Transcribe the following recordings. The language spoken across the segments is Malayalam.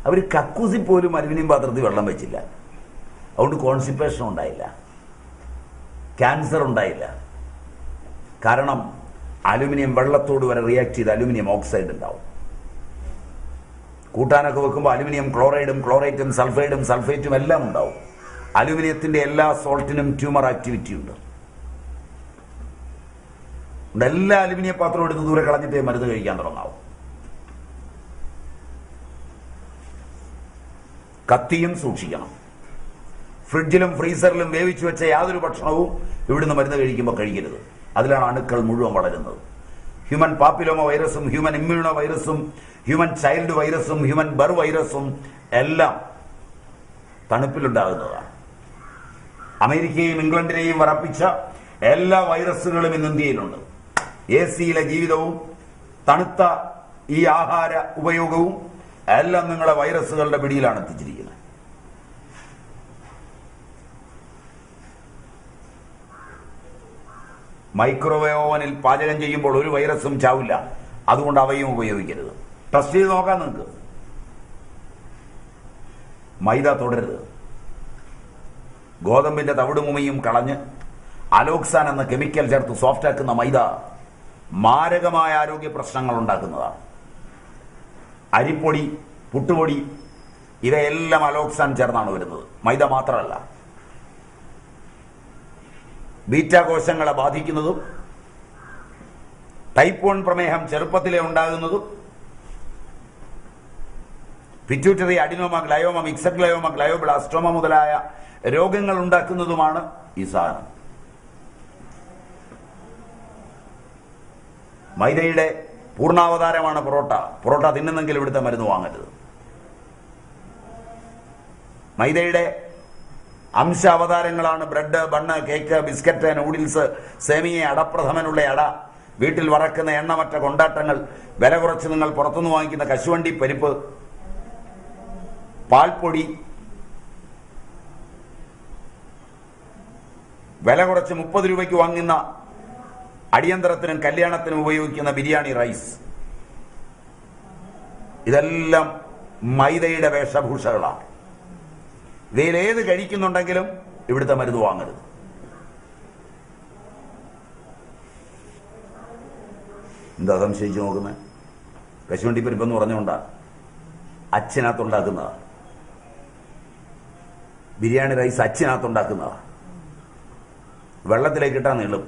അവർ കക്കൂസിൽ പോലും അലുമിനിയം പാത്രത്തിൽ വെള്ളം വെച്ചില്ല. അതുകൊണ്ട് കോൺസ്റ്റിപ്പേഷൻ ഉണ്ടായില്ല, ക്യാൻസർ ഉണ്ടായില്ല. കാരണം അലുമിനിയം വെള്ളത്തോട് വരെ റിയാക്ട് ചെയ്ത് അലുമിനിയം ഓക്സൈഡ് ഉണ്ടാവും. കൂട്ടാനൊക്കെ വെക്കുമ്പോൾ അലുമിനിയം ക്ലോറൈഡും ക്ലോറൈറ്റും സൾഫൈഡും സൾഫേറ്റും എല്ലാം ഉണ്ടാവും. അലുമിനിയത്തിന്റെ എല്ലാ സോൾട്ടിനും ട്യൂമർ ആക്ടിവിറ്റി ഉണ്ട്. എല്ലാ അലുമിനിയം പാത്രവും എടുത്ത് ദൂരെ കളഞ്ഞിട്ടേ മരുന്ന് കഴിക്കാൻ തുടങ്ങാവും. കത്തിയും സൂക്ഷിക്കണം. ഫ്രിഡ്ജിലും ഫ്രീസറിലും വേവിച്ചു വെച്ച യാതൊരു ഭക്ഷണവും ഇവിടുന്ന് മരുന്ന് കഴിക്കുമ്പോൾ കഴിക്കരുത്. അതിലാണ് അണുക്കൾ മുഴുവൻ വളരുന്നത്. ഹ്യൂമൻ പാപ്പിലോമ വൈറസും ഹ്യൂമൻ ഇമ്മ്യൂണോ വൈറസും ഹ്യൂമൻ ചൈൽഡ് വൈറസും ഹ്യൂമൻ ബർ വൈറസും എല്ലാം തണുപ്പിലുണ്ടാകുന്നതാണ്. അമേരിക്കയും ഇംഗ്ലണ്ടിനെയും വറപ്പിച്ച എല്ലാ വൈറസുകളും ഇന്ന് ഇന്ത്യയിലുണ്ട്. AC-യിലെ ജീവിതവും തണുത്ത ഈ ആഹാര ഉപയോഗവും എല്ലാം നിങ്ങളെ വൈറസുകളുടെ പിടിയിലാണ് എത്തിച്ചിരിക്കുന്നത്. മൈക്രോവേവ് ഓവനിൽ പാചകം ചെയ്യുമ്പോൾ ഒരു വൈറസും ചാവില്ല. അതുകൊണ്ട് അവയും ഉപയോഗിക്കരുത്. ടെസ്റ്റ് ചെയ്ത് നോക്കാൻ നിങ്ങൾക്ക്. മൈദ തുടരുത്. ഗോതമ്പിന്റെ തവിടുമുമയും കളഞ്ഞ് അലോക്സാൻ എന്ന കെമിക്കൽ ചേർത്ത് സോഫ്റ്റ് ആക്കുന്ന മൈദ മാരകമായ ആരോഗ്യ പ്രശ്നങ്ങൾ ഉണ്ടാക്കുന്നതാണ്. അരിപ്പൊടി, പുട്ടുപൊടി ഇവയെല്ലാം അലോക്സാൻ ചേർന്നാണ് വരുന്നത്, മൈദ മാത്രമല്ല. ബീറ്റ കോശങ്ങളെ ബാധിക്കുന്നതും ടൈപ്പ് 1 പ്രമേഹം ചെറുപ്പത്തിലെ ഉണ്ടാകുന്നതും pituitary adenoma, glioma, mixed glioma, glioblastoma മുതലായ രോഗങ്ങൾ ഉണ്ടാക്കുന്നതുമാണ് ഈ സാധനം. മൈദയുടെ പൂർണ്ണാവതാരമാണ് പൊറോട്ട. പൊറോട്ട തിന്നുന്നെങ്കിൽ ഇവിടുത്തെ മരുന്ന് വാങ്ങരുത്. മൈദയുടെ അംശാവതാരങ്ങളാണ് bread, bun, cake, biscuit, noodles, semiya, അടപ്രഥമനുള്ള അട, വീട്ടിൽ വറക്കുന്ന എണ്ണമറ്റ കൊണ്ടാട്ടങ്ങൾ, വില കുറച്ച് നിങ്ങൾ പുറത്തുനിന്ന് വാങ്ങിക്കുന്ന കശുവണ്ടി പരിപ്പ്, പാൽപ്പൊടി, വില കുറച്ച് 30 രൂപയ്ക്ക് വാങ്ങുന്ന അടിയന്തരത്തിനും കല്യാണത്തിനും ഉപയോഗിക്കുന്ന ബിരിയാണി റൈസ്, ഇതെല്ലാം മൈദയുടെ വേഷഭൂഷകളാണ്. ഇവയിലേത് കഴിക്കുന്നുണ്ടെങ്കിലും ഇവിടുത്തെ മരുന്ന് വാങ്ങരുത്. എന്താ സംശയിച്ചു നോക്കുന്നത്? കശുവണ്ടി പരിപ്പെന്ന് പറഞ്ഞുകൊണ്ടാ അച്ഛനകത്തുണ്ടാക്കുന്നതാ. ബിരിയാണി റൈസ് അച്ഛനകത്തുണ്ടാക്കുന്നതാ. വെള്ളത്തിലേക്ക് ഇട്ടാൽ നീളും.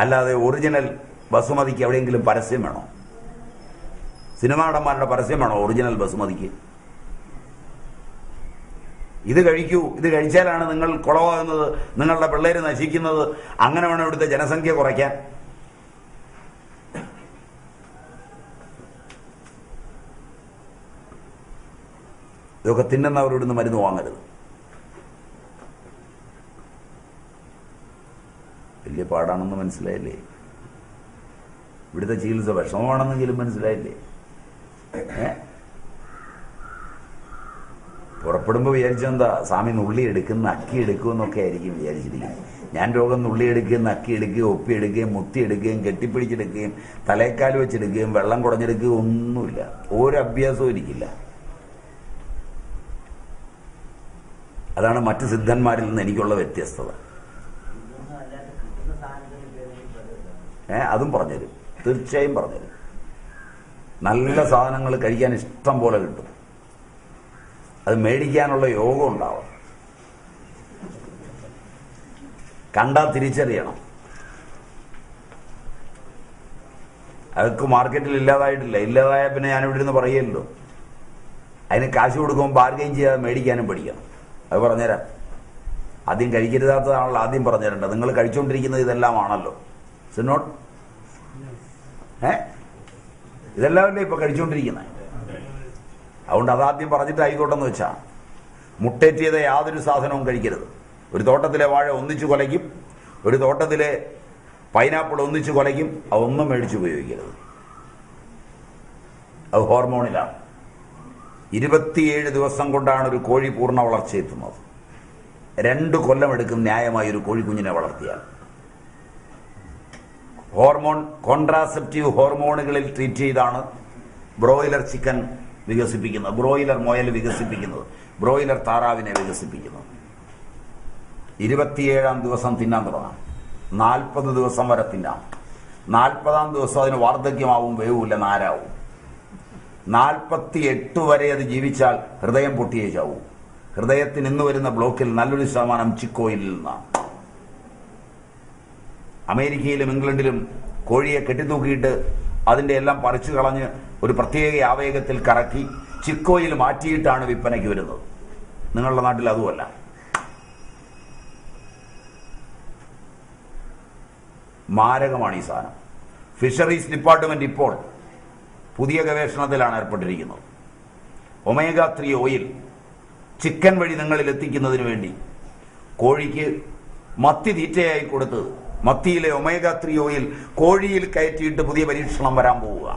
അല്ലാതെ ഒറിജിനൽ ബസുമതിക്ക് എവിടെയെങ്കിലും പരസ്യം വേണോ? സിനിമാ നടന്മാരുടെ പരസ്യം വേണോ ഒറിജിനൽ ബസുമതിക്ക്? ഇത് കഴിക്കൂ, ഇത് കഴിച്ചാലാണ് നിങ്ങൾ കുളമാകുന്നത്, നിങ്ങളുടെ പിള്ളേര് നശിക്കുന്നത്, അങ്ങനെ വേണം ഇവിടുത്തെ ജനസംഖ്യ കുറയ്ക്കാൻ. ഇതൊക്കെ തിന്നുന്നവർ ഇവിടുന്ന് മരുന്ന് വാങ്ങരുത്. വലിയ പാടാണെന്ന് മനസ്സിലായില്ലേ? ഇവിടുത്തെ ചികിത്സ വിഷമമാണെന്നെങ്കിലും മനസ്സിലായില്ലേ? പുറപ്പെടുമ്പോൾ വിചാരിച്ചെന്താ, സ്വാമി നുള്ളി എടുക്കുന്ന അക്കി എടുക്കുമെന്നൊക്കെ ആയിരിക്കും വിചാരിച്ചിരിക്കുന്നത്. ഞാൻ രോഗം നുള്ളി എടുക്കുകയും അക്കി എടുക്കുകയും ഒപ്പിയെടുക്കുകയും മുത്തിയെടുക്കുകയും കെട്ടിപ്പിടിച്ചെടുക്കുകയും തലേക്കാൽ വെച്ചെടുക്കുകയും വെള്ളം കുടഞ്ഞെടുക്കുകയും ഒന്നുമില്ല. ഒരു അഭ്യാസവും എനിക്കില്ല. അതാണ് മറ്റ് സിദ്ധന്മാരിൽ നിന്ന് എനിക്കുള്ള വ്യത്യസ്തത. അതും പറഞ്ഞുതരും, തീർച്ചയായും പറഞ്ഞുതരും. നല്ല സാധനങ്ങൾ കഴിക്കാൻ ഇഷ്ടം പോലെ കിട്ടും. അത് മേടിക്കാനുള്ള യോഗം ഉണ്ടാവും. കണ്ടാൽ തിരിച്ചറിയണം. അതൊക്കെ മാർക്കറ്റിൽ ഇല്ലാതായിട്ടില്ല. ഇല്ലാതായ പിന്നെ ഞാനിവിടെ ഇരുന്ന് പറയല്ലോ. അതിന് കാശ് കൊടുക്കുമ്പോൾ ബാർഗെയിൻ ചെയ്യാതെ മേടിക്കാനും പഠിക്കണം. അത് പറഞ്ഞുതരാം. ആദ്യം കഴിക്കരുതാത്തതാണല്ലോ ആദ്യം പറഞ്ഞുതരേണ്ടത്. നിങ്ങൾ കഴിച്ചുകൊണ്ടിരിക്കുന്നത് ഇതെല്ലാം ആണല്ലോ. നോട്ട് ഇതെല്ലാമല്ലേ ഇപ്പൊ കഴിച്ചുകൊണ്ടിരിക്കുന്നത്. അതുകൊണ്ട് അതാദ്യം പറഞ്ഞിട്ട് ആയിക്കോട്ടെന്ന് വെച്ചാ, മുട്ടേറ്റിയത് യാതൊരു സാധനവും കഴിക്കരുത്. ഒരു തോട്ടത്തിലെ വാഴ ഒന്നിച്ചു കൊലയ്ക്കും, ഒരു തോട്ടത്തിലെ പൈനാപ്പിൾ ഒന്നിച്ചു കൊലയ്ക്കും. അതൊന്നും മേടിച്ച് ഉപയോഗിക്കരുത്. അത് ഹോർമോണിലാണ്. 27 ദിവസം കൊണ്ടാണ് ഒരു കോഴി പൂർണ്ണ വളർച്ചയെത്തുന്നത്. 2 കൊല്ലം എടുക്കും ന്യായമായി ഒരു കോഴിക്കുഞ്ഞിനെ വളർത്തിയാൽ. ഹോർമോൺ, കോൺട്രാസെപ്റ്റീവ് ഹോർമോണുകളിൽ ട്രീറ്റ് ചെയ്താണ് ബ്രോയിലർ ചിക്കൻ വികസിപ്പിക്കുന്നത്, ബ്രോയിലർ മുയൽ വികസിപ്പിക്കുന്നത്, ബ്രോയിലർ താറാവിനെ വികസിപ്പിക്കുന്നത്. 27-ാം ദിവസം തിന്നാൻ തുടങ്ങാം. 40 ദിവസം വരെ തിന്നാം. 40-ാം ദിവസം അതിന് വാർദ്ധക്യമാവും, വേവില്ല, നാരാവും. 48 വരെ അത് ജീവിച്ചാൽ ഹൃദയം പൊട്ടിയേ ചാവും. ഹൃദയത്തിന് ഇന്ന് വരുന്ന ബ്ലോക്കിൽ നല്ലൊരു ശതമാനം ചിക്കോയിലിൽ നിന്നാണ്. അമേരിക്കയിലും ഇംഗ്ലണ്ടിലും കോഴിയെ കെട്ടിത്തൂക്കിയിട്ട് അതിൻ്റെ എല്ലാം പറിച്ചു കളഞ്ഞ് ഒരു പ്രത്യേക ആവേഗത്തിൽ കറക്കി ചിക്കോയിൽ മാറ്റിയിട്ടാണ് വിൽപ്പനയ്ക്ക് വരുന്നത്. നിങ്ങളുടെ നാട്ടിൽ അതുമല്ല. മാരകമാണ് ഈ സാധനം. ഫിഷറീസ് ഡിപ്പാർട്ട്മെന്റ് ഇപ്പോൾ പുതിയ ഗവേഷണത്തിലാണ് ഏർപ്പെട്ടിരിക്കുന്നത്. ഒമേഗ-3 ഓയിൽ ചിക്കൻ വഴി നിങ്ങളിൽ എത്തിക്കുന്നതിന് വേണ്ടി കോഴിക്ക് മത്തി തീറ്റയായി കൊടുത്ത് മത്തിയിലെ ഒമേഗ-3 ഓയിൽ കോഴിയിൽ കയറ്റിയിട്ട് പുതിയ പരീക്ഷണം വരാൻ പോവുക.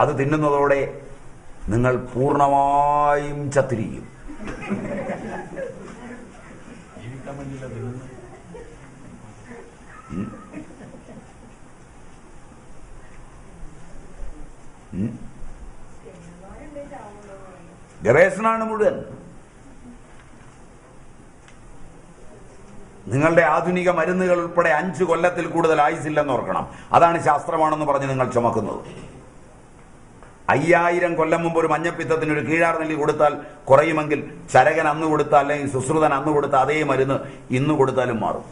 അത് തിന്നുന്നതോടെ നിങ്ങൾ പൂർണ്ണമായും ചത്തിരിക്കും. ഗവേഷണമാണ് മുഴുവൻ. നിങ്ങളുടെ ആധുനിക മരുന്നുകൾ ഉൾപ്പെടെ 5 കൊല്ലത്തിൽ കൂടുതൽ ആയുസില്ലെന്ന് ഓർക്കണം. അതാണ് ശാസ്ത്രമാണെന്ന് പറഞ്ഞ് നിങ്ങൾ ചുമക്കുന്നത്. 5000 കൊല്ലം മുമ്പ് ഒരു മഞ്ഞപ്പിത്തത്തിന് ഒരു കീഴാർ നെല്ലി കൊടുത്താൽ കുറയുമെങ്കിൽ ചരകൻ അന്ന് കൊടുത്താൽ അല്ലെങ്കിൽ സുശ്രുതൻ അന്ന് കൊടുത്ത അതേ മരുന്ന് ഇന്ന് കൊടുത്താലും മാറും.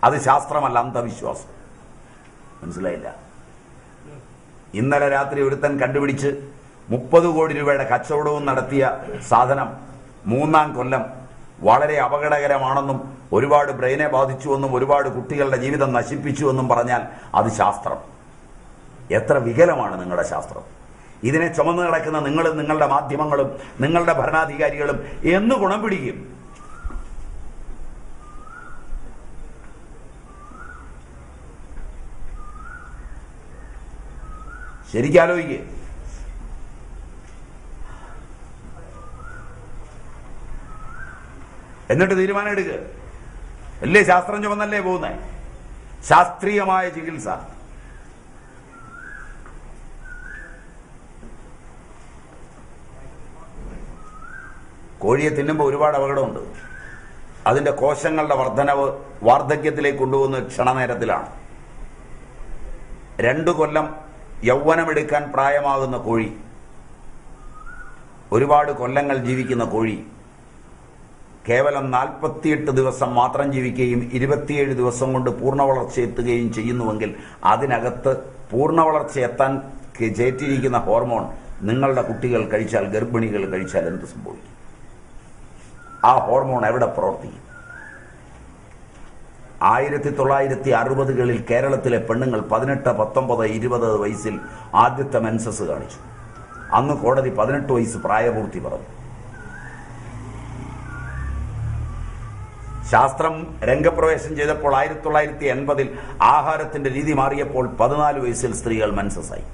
അത് ശാസ്ത്രമല്ല, അന്ധവിശ്വാസം. മനസ്സിലായില്ല? ഇന്നലെ രാത്രി ഒരുത്തൻ കണ്ടുപിടിച്ച് 30 കോടി രൂപയുടെ കച്ചവടവും നടത്തിയ സാധനം 3-ാം കൊല്ലം വളരെ അപകടകരമാണെന്നും ഒരുപാട് ബ്രെയിനെ ബാധിച്ചുവെന്നും ഒരുപാട് കുട്ടികളുടെ ജീവിതം നശിപ്പിച്ചുവെന്നും പറഞ്ഞാൽ അത് ശാസ്ത്രം. എത്ര വികലമാണ് നിങ്ങളുടെ ശാസ്ത്രം! ഇതിനെ ചുമന്നു കിടക്കുന്ന നിങ്ങളും നിങ്ങളുടെ മാധ്യമങ്ങളും നിങ്ങളുടെ ഭരണാധികാരികളും എന്ന് ഗുണം പിടിക്കും? ശരിക്കാലോചിക്കുക. എന്നിട്ട് തീരുമാനം എടുക്കുക. അല്ലേ ശാസ്ത്രം ചുമന്നല്ലേ പോകുന്നത്? ശാസ്ത്രീയമായ ചികിത്സ. കോഴിയെ തിന്നുമ്പോൾ ഒരുപാട് അപകടമുണ്ട്. അതിൻ്റെ കോശങ്ങളുടെ വർധനവ് വാർദ്ധക്യത്തിലേക്ക് കൊണ്ടുപോകുന്ന ക്ഷണനേരത്തിലാണ്. 2 കൊല്ലം യൗവനമെടുക്കാൻ പ്രായമാകുന്ന കോഴി, ഒരുപാട് കൊല്ലങ്ങൾ ജീവിക്കുന്ന കോഴി കേവലം 48 ദിവസം മാത്രം ജീവിക്കുകയും 27 ദിവസം കൊണ്ട് പൂർണ്ണ വളർച്ച എത്തുകയും ചെയ്യുന്നുവെങ്കിൽ അതിനകത്ത് പൂർണ്ണ വളർച്ച എത്താൻ ചേറ്റിരിക്കുന്ന ഹോർമോൺ നിങ്ങളുടെ കുട്ടികൾ കഴിച്ചാൽ, ഗർഭിണികൾ കഴിച്ചാൽ എന്ത് സംഭവിക്കും? ആ ഹോർമോൺ എവിടെ പ്രവർത്തിക്കും? 1960കളിൽ കേരളത്തിലെ പെണ്ണുങ്ങൾ 18, 19, 20 വയസ്സിൽ ആദ്യത്തെ മെൻസസ് കാണിച്ചു. അന്ന് കോടതി 18 വയസ്സ് പ്രായപൂർത്തി പറഞ്ഞു. ശാസ്ത്രം രംഗപ്രവേശം ചെയ്തപ്പോൾ 1980-ൽ ആഹാരത്തിന്റെ രീതി മാറിയപ്പോൾ 14 വയസ്സിൽ സ്ത്രീകൾ മെൻസസായി.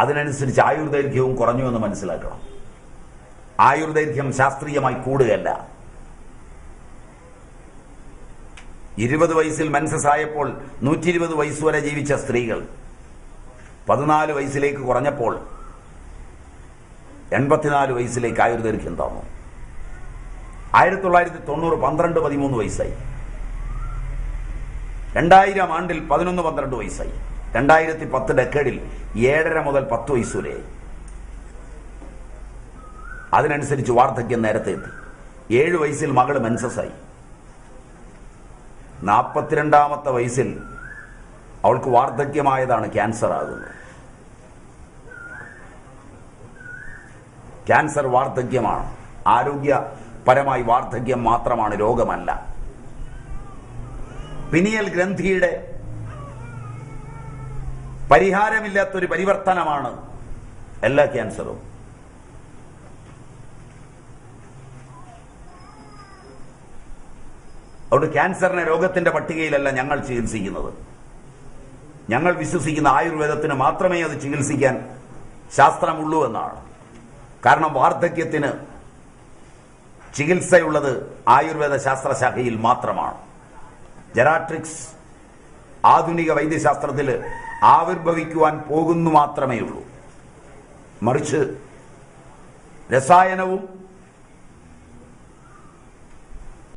അതിനനുസരിച്ച് ആയുർദൈർഘ്യവും കുറഞ്ഞു എന്ന് മനസ്സിലാക്കണം. ആയുർദൈർഘ്യം ശാസ്ത്രീയമായി കൂടുകയല്ല. 20 വയസ്സിൽ മെൻസസ് ആയപ്പോൾ 120 വയസ്സുവരെ ജീവിച്ച സ്ത്രീകൾ 14 വയസ്സിലേക്ക് കുറഞ്ഞപ്പോൾ 84 വയസ്സിലേക്ക് ആയുർദൈർഘ്യം താന്നു. 1990 12, 13 വയസ്സായി. 2000 ആണ്ടിൽ 11, 12 വയസ്സായി. 2010 ഡെക്കേഡിൽ 7.5 മുതൽ 10 വയസ്സ് വരെയായി. അതിനനുസരിച്ച് വാർദ്ധക്യം നേരത്തെ എത്തി. 7 വയസ്സിൽ മകൾ മെൻസസായി. 42ാമത്തെ വയസ്സിൽ അവൾക്ക് വാർദ്ധക്യമായതാണ് ക്യാൻസർ ആകുന്നത്. ക്യാൻസർ വാർദ്ധക്യമാണ്. ആരോഗ്യപരമായി വാർദ്ധക്യം മാത്രമാണ്, രോഗമല്ല. പിനിയൽ ഗ്രന്ഥിയുടെ പരിഹാരമില്ലാത്തൊരു പരിവർത്തനമാണ് എല്ലാ ക്യാൻസറും. അതുകൊണ്ട് ക്യാൻസറിനെ രോഗത്തിന്റെ പട്ടികയിലല്ല ഞങ്ങൾ ചികിത്സിക്കുന്നത്. ഞങ്ങൾ വിശ്വസിക്കുന്ന ആയുർവേദത്തിന് മാത്രമേ അത് ചികിത്സിക്കാൻ ശാസ്ത്രമുള്ളൂ എന്നാണ്. കാരണം വാർദ്ധക്യത്തിന് ചികിത്സയുള്ളത് ആയുർവേദ ശാസ്ത്രശാഖയിൽ മാത്രമാണ്. ജെറാട്രിക്സ് ആധുനിക വൈദ്യശാസ്ത്രത്തിൽ ആവിർഭവിക്കുവാൻ പോകുന്നു മാത്രമേ ഉള്ളൂ. മറിച്ച് രസായനവും